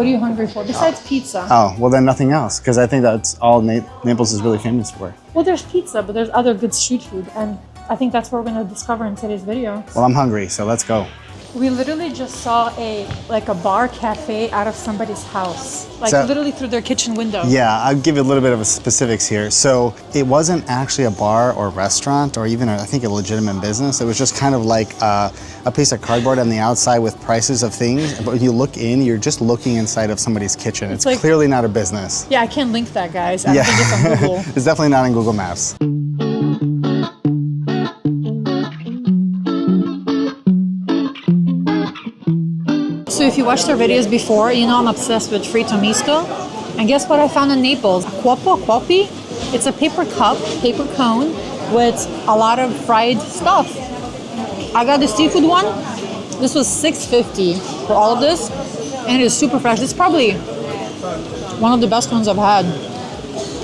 What are you hungry for? Besides pizza. Oh, well then nothing else, because I think that's all Naples is really famous for. Well, there's pizza, but there's other good street food, and I think that's what we're going to discover in today's video. Well, I'm hungry, so let's go. We literally just saw a bar cafe out of somebody's house, literally through their kitchen window. Yeah, I'll give you a little bit of a specifics here. So it wasn't actually a bar or restaurant or even I think a legitimate business. It was just kind of like a piece of cardboard on the outside with prices of things. But when you look in, you're just looking inside of somebody's kitchen. It's like, clearly not a business. Yeah, I can't link that, guys. I don't think it's on Google. It's definitely not in Google Maps. So if you watched our videos before, you know I'm obsessed with fritto misto. And guess what I found in Naples? Cuoppo. It's a paper cup, paper cone with a lot of fried stuff. I got the seafood one. This was $6.50 for all of this. And it is super fresh. It's probably one of the best ones I've had.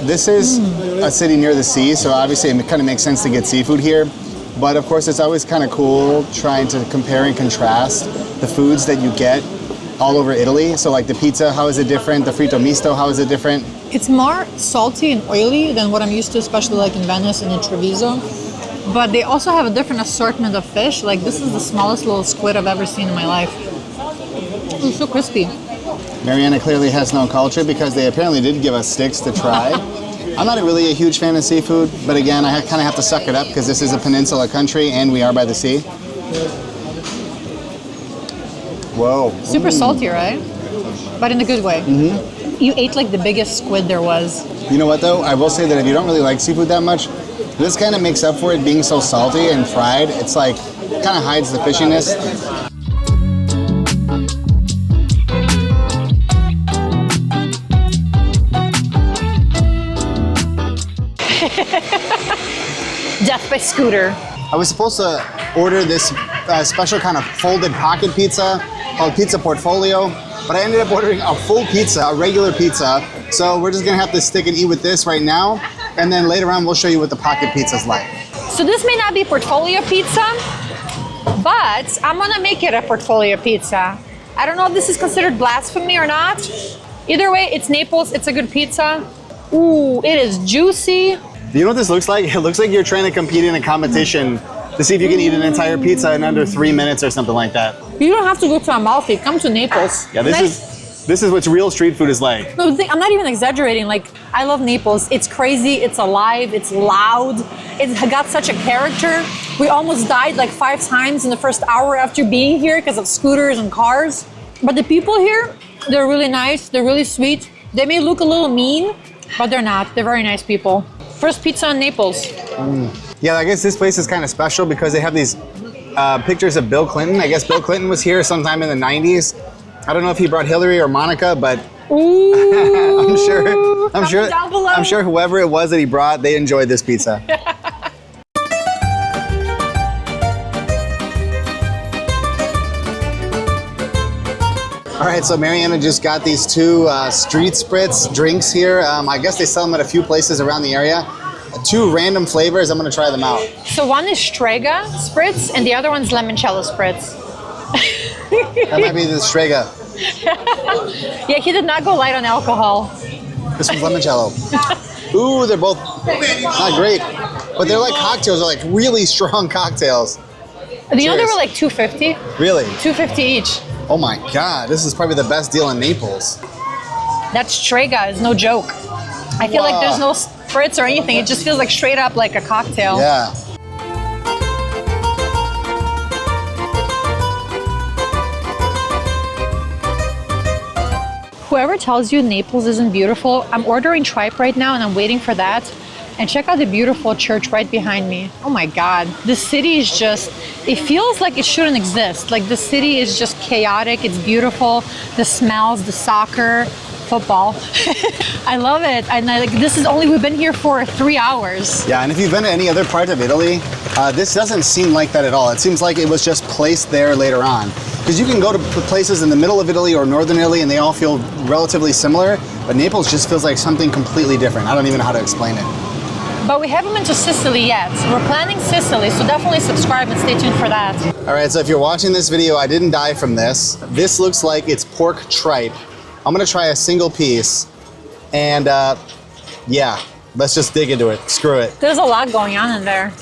This is a city near the sea, so obviously it kind of makes sense to get seafood here. But of course, it's always kind of cool trying to compare and contrast the foods that you get all over Italy. So like the pizza, how is it different? The fritto misto, how is it different? It's more salty and oily than what I'm used to, especially like in Venice and in Treviso. But they also have a different assortment of fish. Like this is the smallest little squid I've ever seen in my life. It's so crispy. Mariana clearly has no culture because they apparently did give us sticks to try. I'm not really a huge fan of seafood, but again, I kind of have to suck it up because this is a peninsula country and we are by the sea. Whoa. Super salty, right? But in a good way. Mm-hmm. You ate like the biggest squid there was. You know what though? I will say that if you don't really like seafood that much, this kind of makes up for it being so salty and fried. It's like, kind of hides the fishiness. Death by scooter. I was supposed to order this special kind of folded pocket pizza called Pizza Portfolio, but I ended up ordering a full pizza, a regular pizza. So we're just gonna have to stick and eat with this right now, and then later on we'll show you what the pocket pizza's like. So this may not be portfolio pizza, but I'm gonna make it a portfolio pizza. I don't know if this is considered blasphemy or not. Either way, it's Naples, it's a good pizza. Ooh, it is juicy. Do you know what this looks like? It looks like you're trying to compete in a competition to see if you can eat an entire pizza in under 3 minutes or something like that. You don't have to go to Amalfi, come to Naples. Yeah, this is what real street food is like. No, I'm not even exaggerating. Like, I love Naples. It's crazy, it's alive, it's loud. It's got such a character. We almost died like 5 times in the first hour after being here because of scooters and cars. But the people here, they're really nice, they're really sweet. They may look a little mean, but they're not. They're very nice people. First pizza in Naples. Yeah, I guess this place is kind of special because they have these pictures of Bill Clinton. I guess Bill Clinton was here sometime in the 90s. I don't know if he brought Hillary or Monica, but Ooh, I'm sure whoever it was that he brought, they enjoyed this pizza. All right, so Mariana just got these 2 street spritz drinks here. I guess they sell them at a few places around the area. 2 random flavors. I'm gonna try them out. So one is Strega spritz and the other one's limoncello spritz. That might be the Strega. Yeah, he did not go light on alcohol. This one's limoncello. Ooh, they're both not great, but they're like cocktails. They're like really strong cocktails. You know they were like $2.50? Really? $2.50 each. Oh my God, this is probably the best deal in Naples. That Strega is no joke. I feel like there's no spritz or anything. It just feels like straight up like a cocktail. Yeah. Whoever tells you Naples isn't beautiful, I'm ordering Tripe right now and I'm waiting for that. And check out the beautiful church right behind me. Oh my God, the city is just, it feels like it shouldn't exist. Like the city is just chaotic, it's beautiful. The smells, the soccer, football. I love it. And we've been here for 3 hours. Yeah, and if you've been to any other part of Italy, this doesn't seem like that at all. It seems like it was just placed there later on. Because you can go to places in the middle of Italy or northern Italy and they all feel relatively similar, but Naples just feels like something completely different. I don't even know how to explain it. But we haven't been to Sicily yet. We're planning Sicily, so definitely subscribe and stay tuned for that. All right, so if you're watching this video, I didn't die from this. This looks like it's pork tripe. I'm gonna try a single piece, and yeah, let's just dig into it. Screw it. There's a lot going on in there.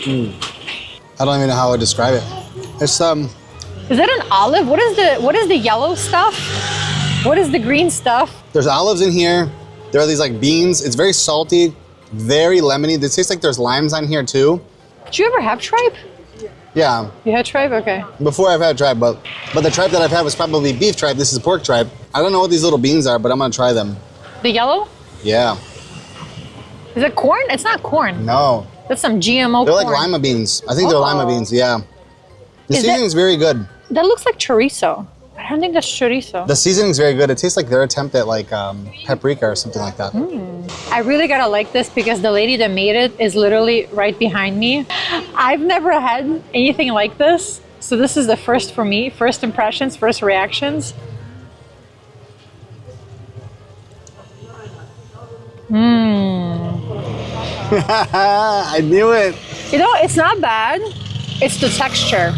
I don't even know how I would describe it. It's Is that an olive? What is the yellow stuff? What is the green stuff? There's olives in here. There are these like beans. It's very salty, very lemony. It tastes like there's limes on here too. Did you ever have tripe? Yeah. You had tripe? Okay. Before I've had tripe, but the tripe that I've had was probably beef tripe. This is pork tripe. I don't know what these little beans are, but I'm gonna try them. The yellow? Yeah. Is it corn? It's not corn. No. That's some GMO They're corn. like lima beans. I think they're lima beans, yeah. The Is seasoning's very good. That looks like chorizo. I don't think that's chorizo. The seasoning's very good. It tastes like their attempt at like paprika or something like that. I really gotta like this because the lady that made it is literally right behind me. I've never had anything like this. So this is the first for me. First impressions, first reactions. I knew it. You know, it's not bad. It's the texture.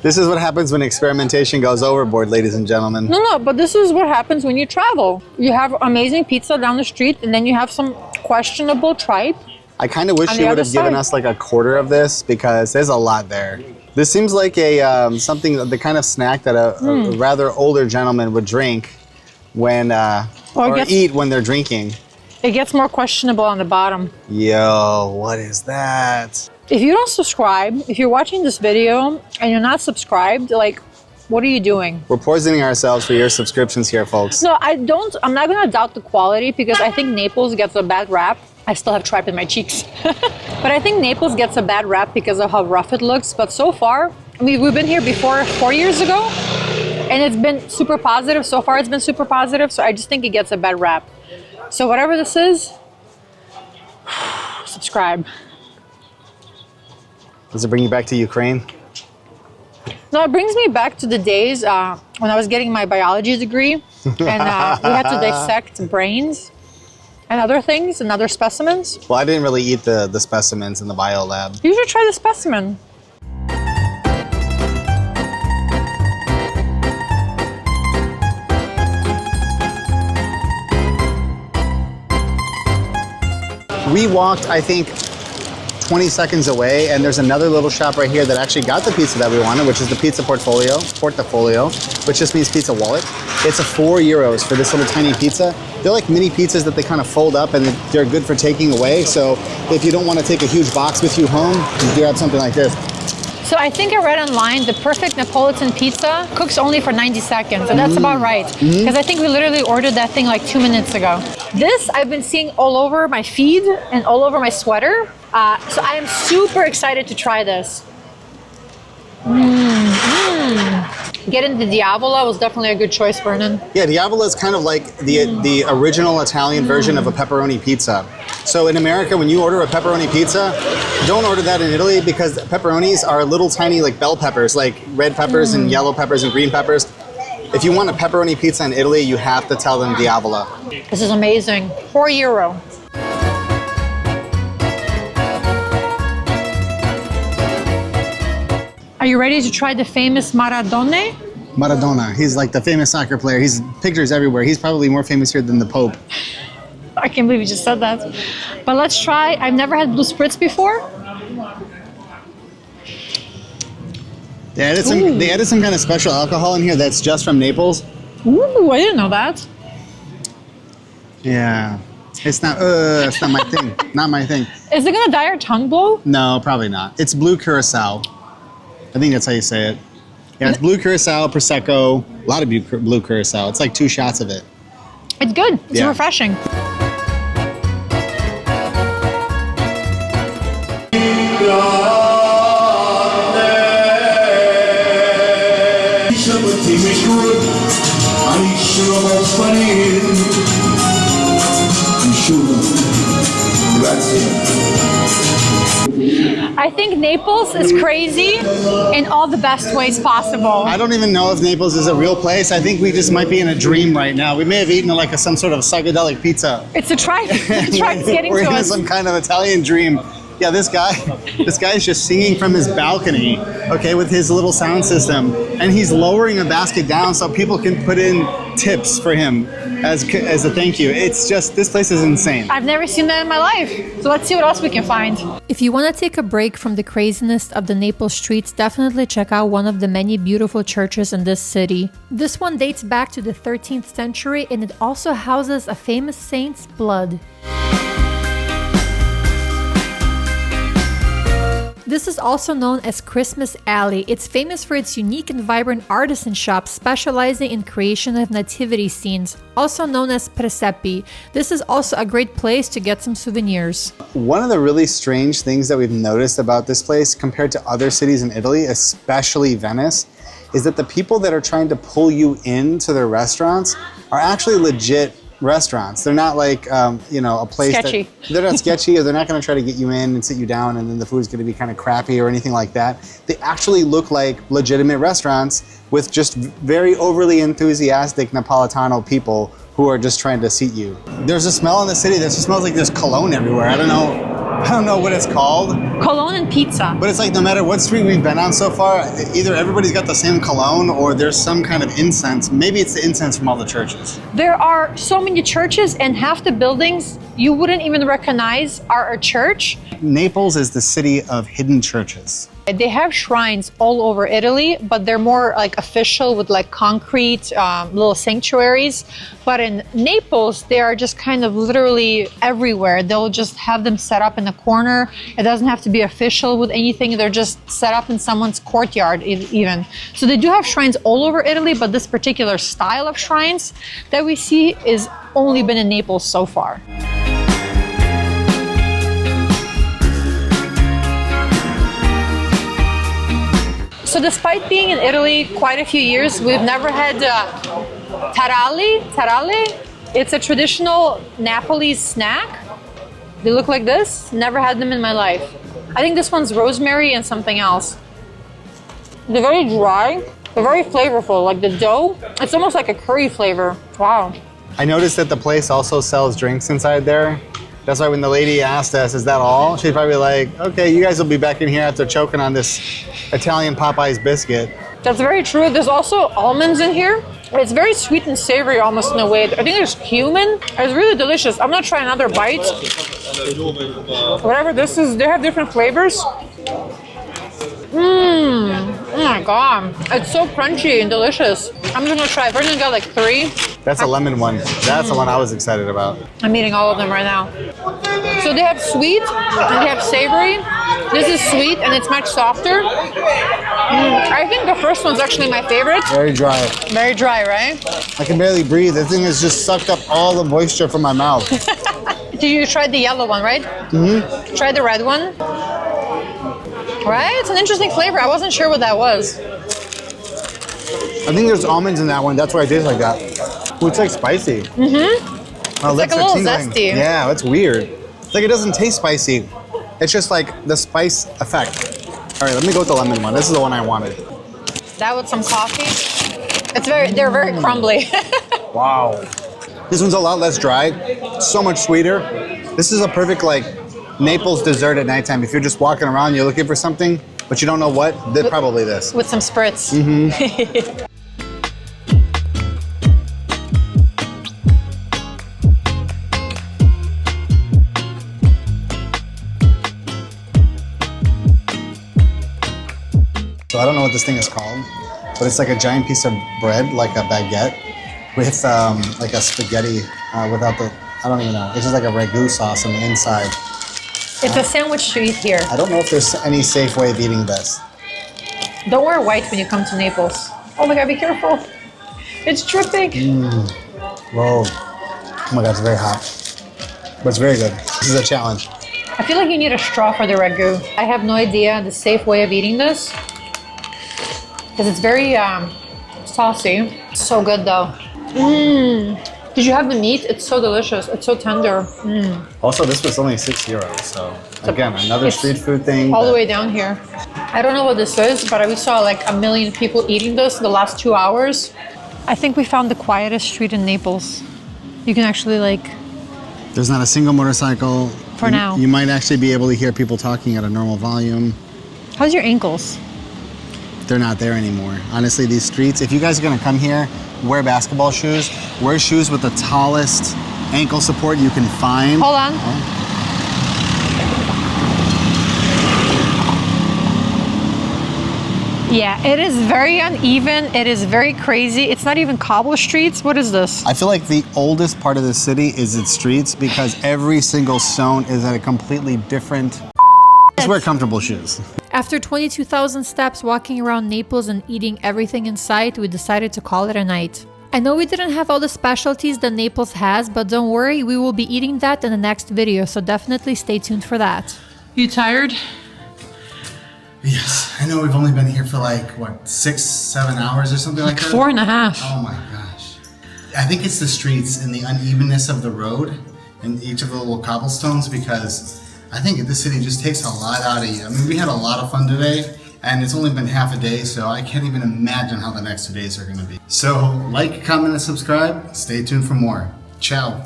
This is what happens when experimentation goes overboard, ladies and gentlemen. No, but this is what happens when you travel. You have amazing pizza down the street and then you have some questionable tripe. I kind of wish On you the would other have given side. us like a quarter of this because there's a lot there. This seems like a something, the kind of snack that a rather older gentleman would drink when or eat when they're drinking. It gets more questionable on the bottom. Yo, what is that? If you don't subscribe, if you're watching this video and you're not subscribed, like, what are you doing? We're poisoning ourselves for your subscriptions here, folks. No, I'm not gonna doubt the quality because I think Naples gets a bad rap. I still have tripe in my cheeks. But I think Naples gets a bad rap because of how rough it looks. But so far, I mean, we've been here before 4 years ago and it's been super positive. So far, it's been super positive. So I just think it gets a bad rap. So whatever this is, subscribe. Does it bring you back to Ukraine? No, it brings me back to the days when I was getting my biology degree and we had to dissect brains and other things and other specimens. Well, I didn't really eat the specimens in the bio lab. You should try the specimen. We walked, I think, 20 seconds away, and there's another little shop right here that actually got the pizza that we wanted, which is the pizza portfolio, which just means pizza wallet. It's a €4 for this little tiny pizza. They're like mini pizzas that they kind of fold up and they're good for taking away. So if you don't want to take a huge box with you home, you grab something like this. So I think I read online the perfect Neapolitan pizza cooks only for 90 seconds, and that's about right. Because I think we literally ordered that thing like 2 minutes ago. This I've been seeing all over my feed and all over my sweater. So I am super excited to try this. Getting the Diavola was definitely a good choice, Vernon. Yeah, Diavola is kind of like the original Italian version of a pepperoni pizza. So in America, when you order a pepperoni pizza, don't order that in Italy because pepperonis are little tiny like bell peppers, like red peppers and yellow peppers and green peppers. If you want a pepperoni pizza in Italy, you have to tell them Diavola. This is amazing. €4. Are you ready to try the famous Maradona? Maradona, he's like the famous soccer player. He's pictures everywhere. He's probably more famous here than the Pope. I can't believe you just said that. But let's try. I've never had blue spritz before. They added some kind of special alcohol in here that's just from Naples. Ooh, I didn't know that. Yeah, it's not my thing. Not my thing. Is it gonna dye your tongue blow? No, probably not. It's blue curacao. I think that's how you say it. Yeah, it's blue curacao, prosecco, a lot of blue curacao. It's like 2 shots of it. It's good. It's refreshing. I think Naples is crazy in all the best ways possible. I don't even know if Naples is a real place. I think we just might be in a dream right now. We may have eaten like some sort of psychedelic pizza. It's a tripe. The tripe's getting We're to in us. some kind of Italian dream. Yeah, this guy is just singing from his balcony, okay, with his little sound system, and he's lowering a basket down so people can put in tips for him as a thank you. It's just, this place is insane. I've never seen that in my life. So let's see what else we can find. If you want to take a break from the craziness of the Naples streets, definitely check out one of the many beautiful churches in this city. This one dates back to the 13th century, and it also houses a famous saint's blood. This is also known as Christmas Alley. It's famous for its unique and vibrant artisan shops specializing in creation of nativity scenes, also known as presepi. This is also a great place to get some souvenirs. One of the really strange things that we've noticed about this place compared to other cities in Italy, especially Venice, is that the people that are trying to pull you into their restaurants are actually legit restaurants. They're not like, you know, a place sketchy. They're not sketchy, or they're not going to try to get you in and sit you down and then the food's going to be kind of crappy or anything like that. They actually look like legitimate restaurants with just very overly enthusiastic Napolitano people who are just trying to seat you. There's a smell in the city that just smells like there's cologne everywhere. I don't know what it's called. Cologne and pizza. But it's like no matter what street we've been on so far, either everybody's got the same cologne or there's some kind of incense. Maybe it's the incense from all the churches. There are so many churches, and half the buildings you wouldn't even recognize are a church. Naples is the city of hidden churches. They have shrines all over Italy, but they're more like official with like concrete little sanctuaries. But in Naples, they are just kind of literally everywhere. They'll just have them set up in a corner. It doesn't have to be official with anything. They're just set up in someone's courtyard even. So they do have shrines all over Italy, but this particular style of shrines that we see is only been in Naples so far. So despite being in Italy quite a few years, we've never had taralli. It's a traditional Napoli snack. They look like this. Never had them in my life. I think this one's rosemary and something else. They're very dry. They're very flavorful. Like the dough, it's almost like a curry flavor. Wow. I noticed that the place also sells drinks inside there. That's why when the lady asked us, is that all? She's probably like, okay, you guys will be back in here after choking on this Italian Popeye's biscuit. That's very true. There's also almonds in here. It's very sweet and savory almost in a way. I think there's cumin. It's really delicious. I'm gonna try another bite. Whatever this is, they have different flavors. Oh my God. It's so crunchy and delicious. I'm just gonna try. We're gonna get like 3. That's a lemon one. That's the one I was excited about. I'm eating all of them right now. So they have sweet and they have savory. This is sweet and it's much softer. I think the first one's actually my favorite. Very dry. Very dry, right? I can barely breathe. The thing has just sucked up all the moisture from my mouth. Did you try the yellow one, right? Mm-hmm. Try the red one. Right? It's an interesting flavor. I wasn't sure what that was. I think there's almonds in that one. That's why it tastes like that. Ooh, it's like spicy. Mm-hmm. My it's like lips a are little tingling. zesty. Yeah, it's weird. It's like it doesn't taste spicy. It's just like the spice effect. All right, let me go with the lemon one. This is the one I wanted. That with some coffee. They're very crumbly. Wow. This one's a lot less dry. So much sweeter. This is a perfect like Naples dessert at nighttime. If you're just walking around, you're looking for something, but you don't know what, probably this. With some spritz. Mm-hmm. So I don't know what this thing is called, but it's like a giant piece of bread, like a baguette, with like a spaghetti without the, I don't even know. It's just like a ragu sauce on the inside. It's a sandwich to eat here. I don't know if there's any safe way of eating this. Don't wear white when you come to Naples. Oh my God, be careful. It's dripping. Whoa. Oh my God, it's very hot. But it's very good. This is a challenge. I feel like you need a straw for the ragu. I have no idea the safe way of eating this. Because it's very saucy. So good though. Did you have the meat? It's so delicious. It's so tender. Also, this was only €6, so again, another street food thing. All the way down here. I don't know what this is, but we saw like 1 million people eating this in the last 2 hours. I think we found the quietest street in Naples. You can actually like... There's not a single motorcycle. for now. You might actually be able to hear people talking at a normal volume. How's your ankles? They're not there anymore. Honestly, these streets, if you guys are gonna come here, wear basketball shoes, wear shoes with the tallest ankle support you can find. Hold on. Oh. Yeah, it is very uneven. It is very crazy. It's not even cobble streets. What is this? I feel like the oldest part of the city is its streets because every single stone is at a completely different. Just wear comfortable shoes. After 22,000 steps walking around Naples and eating everything in sight, we decided to call it a night. I know we didn't have all the specialties that Naples has, but don't worry, we will be eating that in the next video, so definitely stay tuned for that. You tired? Yes, I know we've only been here for like, what, 6-7 hours or something like that? 4.5. Oh my gosh. I think it's the streets and the unevenness of the road and each of the little cobblestones because I think this city just takes a lot out of you. I mean, we had a lot of fun today and it's only been half a day, so I can't even imagine how the next 2 days are gonna be. So like, comment, and subscribe. Stay tuned for more. Ciao.